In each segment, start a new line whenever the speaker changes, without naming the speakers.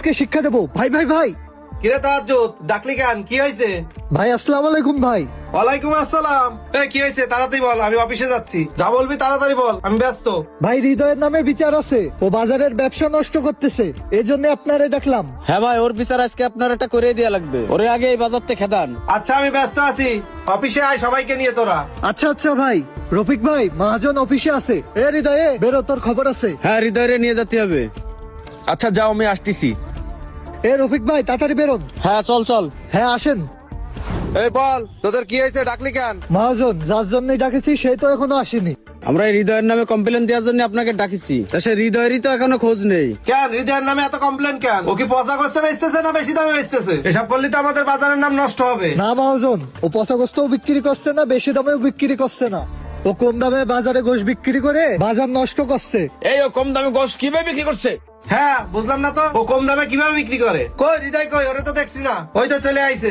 আজকে শিক্ষা দেবো। ভাই ভাই ভাই
কিরে তাজ্জুদ, ডাকলি কেন? কি হয়েছে?
ভাই আসসালামু আলাইকুম ভাই।
ওয়ালাইকুম আসসালাম। কি হয়েছে তাড়াতাড়ি বল, আমি অফিসে যাচ্ছি। যা বলবি তাড়াতাড়ি বল, আমি ব্যস্ত।
ভাই হৃদয়ের নামে বিচার আছে, ও বাজারের ব্যবসা নষ্ট করতেছে, এজন্য আপনারে ডাকলাম।
হ্যাঁ ভাই, ওর বিচার আজকে আপনার একটা করে দেওয়া লাগবে। ওরে আগে এই বাজার থেকে খেদান।
আচ্ছা আমি ব্যস্ত আছি, অফিসে আয় সবাইকে নিয়ে তোরা।
আচ্ছা আচ্ছা ভাই। রফিক ভাই মহাজন অফিসে আছে। হৃদয়ে বেরো, তোর খবর আছে।
হ্যাঁ, হৃদয়ে নিয়ে যেতে হবে।
আচ্ছা যাও, আমি আসতেছি।
রফিক ভাই তাড়াতাড়ি বেরোন।
হ্যাঁ চল চল।
হ্যাঁ আসেন।
এই বল, তোদের কি হয়েছে, ডাকলি কেন?
মহাজন যার জন্যই ডাকেছি সে তো এখনো আসেনি।
আমরা এই হৃদয়ের নামে কমপ্লেন দেওয়ার জন্য আপনাকে ডাকিছি। তা সে হৃদয়েরই তো এখনো খোঁজ নেই।
কেন হৃদয়ের নামে এত কমপ্লেন কেন? ও কি পচা গোস্ত বেচতেছে না বেশি দামে বেচতেছে? এসব করলে তো আমাদের বাজারের নাম নষ্ট হবে।
না মহাজন, ও পচাগস্তও বিক্রি করছে না, বেশি দামেও বিক্রি করছে না। ও কম দামে বাজারে গোশ বিক্রি করে বাজার নষ্ট করছে।
এই ও কম দামে গোশ কিভাবে বিক্রি করছে?
হ্যাঁ বুঝলাম না তো, ও কম দামে কিভাবে বিক্রি করে? কই হৃদয় কই? ওরে তো দেখছি না। ওই তো চলে আইছে।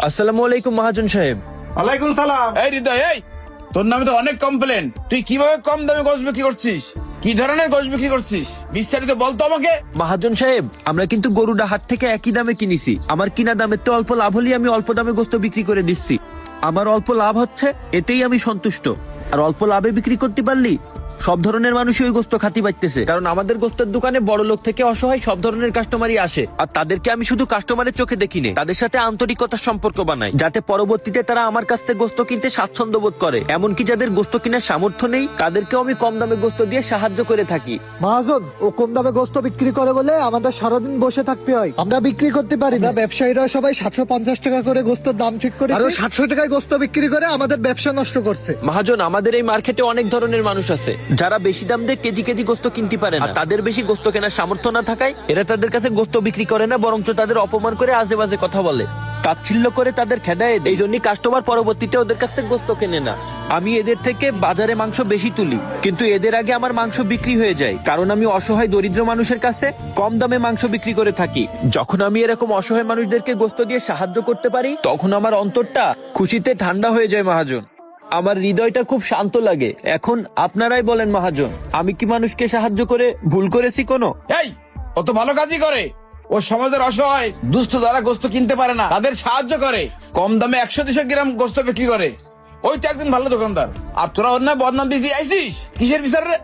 আসসালামু আলাইকুম মহাজন সাহেব।
ওয়ালাইকুম সালাম।
এই হৃদয়, এই তোর নামে তো অনেক কমপ্লেন। তুই কিভাবে কম দামে গোশ বিক্রি করছিস? কি ধরনের গোশ বিক্রি করছিস? বিস্তারিত বলতো আমাকে।
মহাজন সাহেব, আমরা কিন্তু গরুডা হাট থেকে একই দামে কিনেছি। আমার কিনা দামের তো অল্প লাভ হলেই আমি অল্প দামে গোস্ত বিক্রি করে দিচ্ছি। আমার অল্প লাভ হচ্ছে, এতেই আমি সন্তুষ্ট। আর অল্প লাভে বিক্রি করতে পারলি সব ধরনের মানুষই ওই গোস্ত খাতি পাইতেছে। কারণ আমাদের গোস্তের দোকানে বড় লোক থেকে অসহায় সব ধরনের কাস্টমারই আসে। আর তাদেরকে আমি শুধু কাস্টমারের চোখে দেখি না, তাদের সাথে আন্তরিকতার সম্পর্ক বানাই, যাতে পরবর্তীতে তারা আমার কাছ থেকে গোস্ত কিনতে স্বাচ্ছন্দ্য বোধ করে। এমনকি যাদের গোস্ত কেনার সামর্থ্য নেই তাদেরকেও আমি কম দামে গোস্ত দিয়ে সাহায্য করে থাকি।
মহাজন ও কম দামে গোস্ত বিক্রি করে বলে আমাদের সারাদিন বসে থাকতে হয়, আমরা বিক্রি করতে পারি না। ব্যবসায়ীরা সবাই 750 টাকা করে গোস্তের দাম ঠিক করে, আরো 700 টাকায় গোস্ত বিক্রি করে আমাদের ব্যবসা নষ্ট করছে।
মহাজন, আমাদের এই মার্কেটে অনেক ধরনের মানুষ আছে যারা বেশি দাম দিয়ে কেজি কেজি গোস্ত কিনতে পারে না। আর তাদের বেশি গোস্ত কেনার সামর্থ্য না থাকায় এরা তাদের কাছে গোস্ত বিক্রি করে না, বরঞ্চ তাদের অপমান করে আজে বাজে কথা বলে, তাচ্ছিল্য করে তাদের খেদায় দেয়। এই জন্যই কাস্টমার পরবর্তীতে ওদের কাছ থেকে গোস্ত কেনে না। আমি এদের থেকে বাজারে মাংস বেশি তুলি, কিন্তু এদের আগে আমার মাংস বিক্রি হয়ে যায়, কারণ আমি অসহায় দরিদ্র মানুষের কাছে কম দামে মাংস বিক্রি করে থাকি। যখন আমি এরকম অসহায় মানুষদেরকে গোস্ত দিয়ে সাহায্য করতে পারি তখন আমার অন্তরটা খুশিতে ঠান্ডা হয়ে যায় মহাজন। আমার হৃদয়টা খুব শান্ত লাগে। এখন আপনারাই বলেন মহাজন, আমি কি মানুষকে সাহায্য করে ভুল করেছি কোনো?
এই ও তো ভালো কাজই করে। ও সমাজের অসহায় দুস্থ যারা গোস্ত কিনতে পারে না তাদের সাহায্য করে, কম দামে 100-200 গ্রাম গোস্ত বিক্রি করে। ওই তো একদিন ভালো দোকানদার। আর তোরা ওর না বদনাম দিয়ে আইসিস কিসের বিচার রে?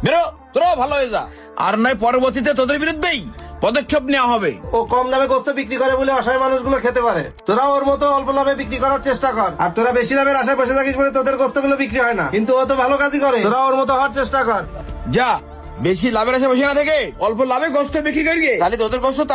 বেরো, তোরাও ভালো হয়ে যা। আর নয় পরবর্তীতে তোদের বিরুদ্ধেই পদক্ষেপ নেওয়া হবে।
ও কম দামে গোস্ত বিক্রি করে বলে অসহায় মানুষগুলো খেতে পারে। তোরা ওর মতো অল্প লাভে বিক্রি করার চেষ্টা কর। আর তোরা বেশি লাভের আশায় বসে থাকিস বলে তোদের গোস্তগুলো বিক্রি হয় না। কিন্তু ও তো ভালো কাজই করে, তোরা ওর মতো হওয়ার চেষ্টা কর।
যা, বেশি লাভের আশা বসে না থেকে অল্প লাভে গোস্ত বিক্রি করি, তাহলে তোদের গোস্ত